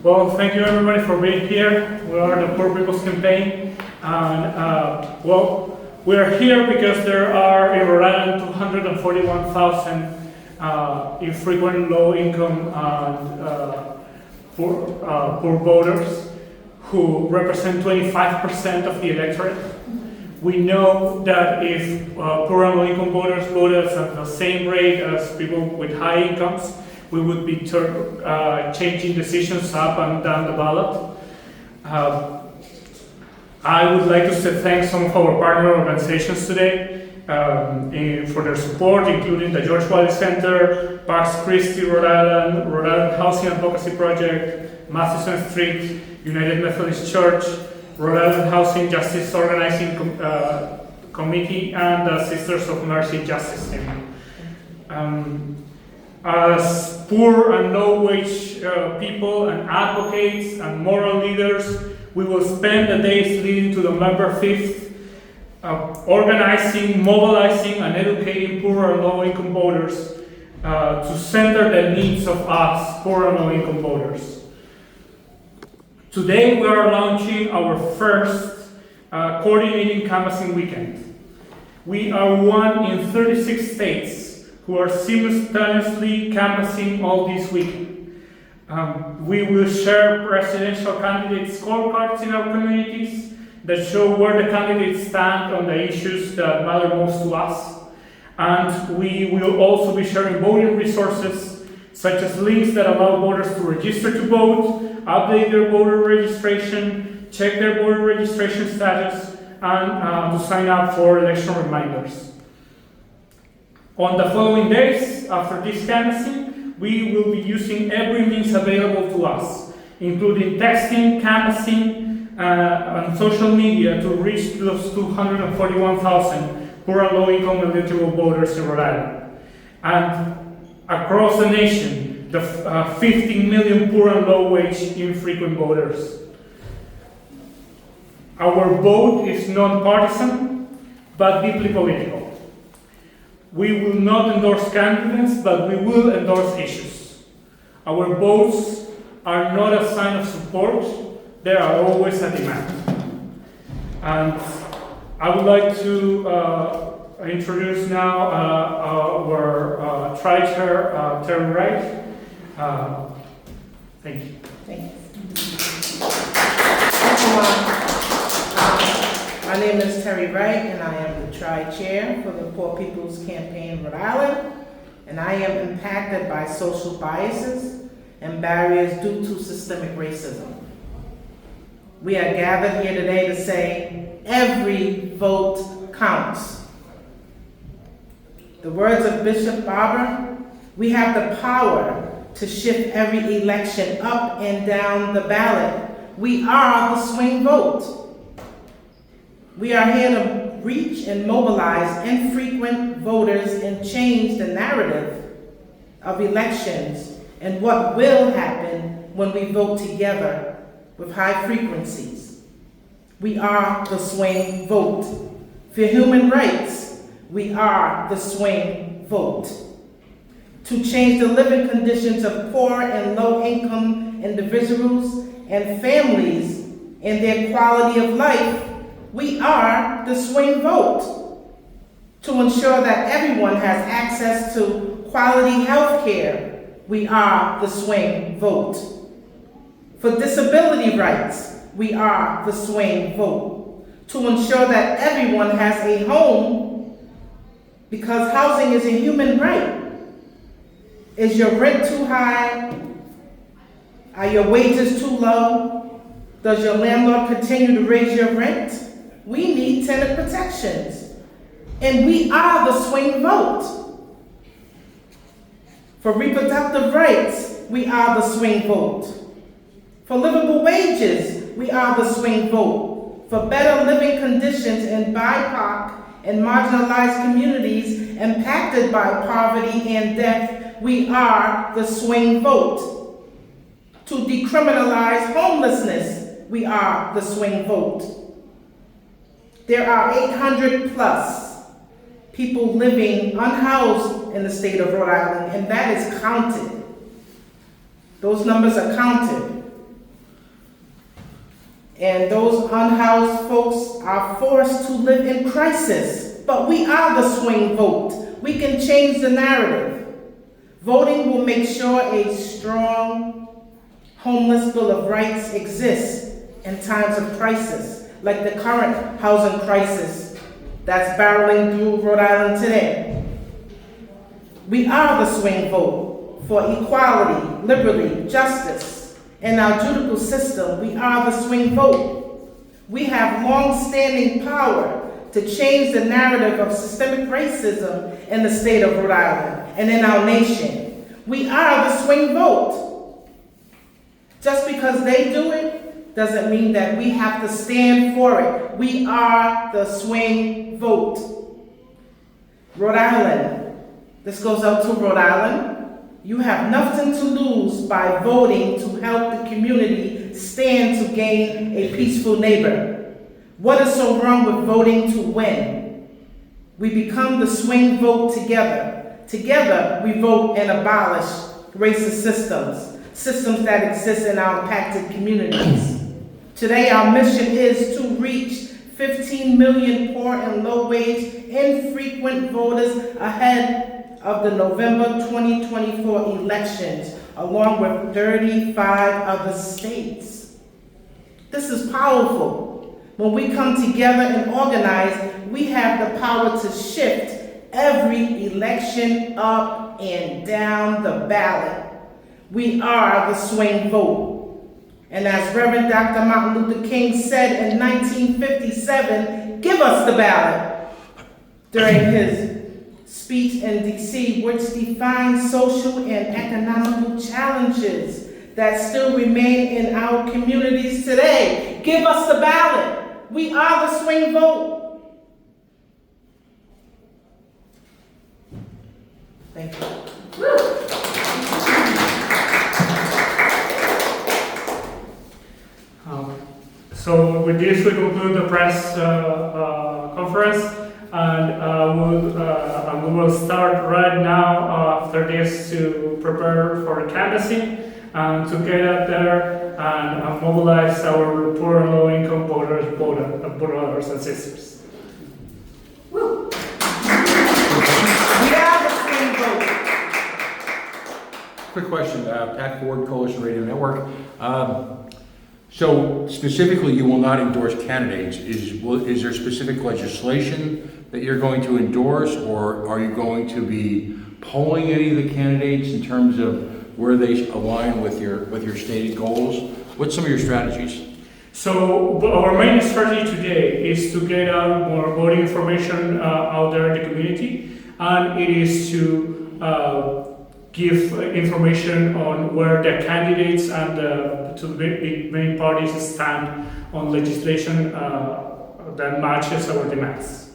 Well, thank you everybody for being here. We are the Poor People's Campaign, and we are here because there are in Rhode Island 241,000 infrequent, low-income, poor voters who represent 25% of the electorate. We know that if poor and low-income voters voted at the same rate as people with high incomes, we would be changing decisions up and down the ballot. I would like to say thanks to some of our partner organizations today for their support, including the George Wallace Center, Pax Christi Rhode Island Housing Advocacy Project, Matthewson Street, United Methodist Church, Rhode Island Housing Justice Organizing Committee, and the Sisters of Mercy Justice Team. As poor and low-wage people and advocates and moral leaders, we will spend the days leading to November 5th organizing, mobilizing, and educating poor and low-income voters to center the needs of us, poor and low-income voters. Today we are launching our first coordinating canvassing weekend. We are one in 36 states who are simultaneously canvassing all this week. We will share presidential candidate scorecards in our communities that show where the candidates stand on the issues that matter most to us. And we will also be sharing voting resources, such as links that allow voters to register to vote, update their voter registration, check their voter registration status, and to sign up for election reminders. On the following days, after this canvassing, we will be using every means available to us, including texting, canvassing, and social media to reach those 241,000 poor and low-income eligible voters in Rhode Island. And across the nation, the 15 million poor and low-wage infrequent voters. Our vote is non-partisan, but deeply political. We will not endorse candidates, but we will endorse issues. Our votes are not a sign of support, they are always a demand. And I would like to introduce now our Tri-Chair, Terry Wright. Thank you. Thank you. My name is Terry Wright, and I am the Tri-Chair for the Poor People's Campaign Rhode Island, and I am impacted by social biases and barriers due to systemic racism. We are gathered here today to say every vote counts. The words of Bishop Barber, we have the power to shift every election up and down the ballot. We are the swing vote. We are here to reach and mobilize infrequent voters and change the narrative of elections and what will happen when we vote together with high frequencies. We are the swing vote. For human rights, we are the swing vote. To change the living conditions of poor and low-income individuals and families and their quality of life, we are the swing vote. To ensure that everyone has access to quality health care, we are the swing vote. For disability rights, we are the swing vote. To ensure that everyone has a home, because housing is a human right. Is your rent too high? Are your wages too low? Does your landlord continue to raise your rent? We need tenant protections, and we are the swing vote. For reproductive rights, we are the swing vote. For livable wages, we are the swing vote. For better living conditions in BIPOC and marginalized communities impacted by poverty and death, we are the swing vote. To decriminalize homelessness, we are the swing vote. There are 800 plus people living unhoused in the state of Rhode Island, and that is counted. Those numbers are counted. And those unhoused folks are forced to live in crisis. But we are the swing vote. We can change the narrative. Voting will make sure a strong, homeless Bill of Rights exists in times of crisis, like the current housing crisis that's barreling through Rhode Island today. We are the swing vote for equality, liberty, justice. In our judicial system, we are the swing vote. We have long-standing power to change the narrative of systemic racism in the state of Rhode Island and in our nation. We are the swing vote. Just because they do it doesn't mean that we have to stand for it. We are the swing vote. Rhode Island, this goes out to Rhode Island. You have nothing to lose by voting to help the community stand to gain a peaceful neighbor. What is so wrong with voting to win? We become the swing vote together. Together, we vote and abolish racist systems that exist in our impacted communities. Today, our mission is to reach 15 million poor and low-wage, infrequent voters ahead of the November 2024 elections, along with 35 other states. This is powerful. When we come together and organize, we have the power to shift every election up and down the ballot. We are the swing vote. And as Reverend Dr. Martin Luther King said in 1957, give us the ballot, during his speech in DC, which defined social and economical challenges that still remain in our communities today. Give us the ballot. We are the swing vote. Thank you. So with this, we conclude the press conference, and we will start right now after this to prepare for canvassing and to get out there and mobilize our poor and low-income brothers and sisters. Woo. We are the swing vote. Quick question, Pat Ford, Coalition Radio Network. So specifically, you will not endorse candidates. Is there specific legislation that you're going to endorse, or are you going to be polling any of the candidates in terms of where they align with your stated goals? What's some of your strategies? So our main strategy today is to get out more voting information out there in the community, and it is to give information on where the candidates and the two big main parties stand on legislation that matches our demands.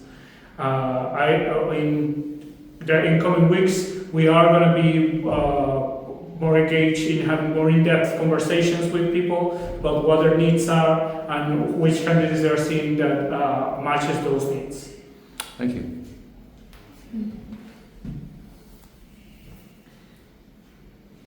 In the incoming weeks, we are going to be more engaged in having more in-depth conversations with people about what their needs are and which candidates they're seeing that matches those needs. Thank you.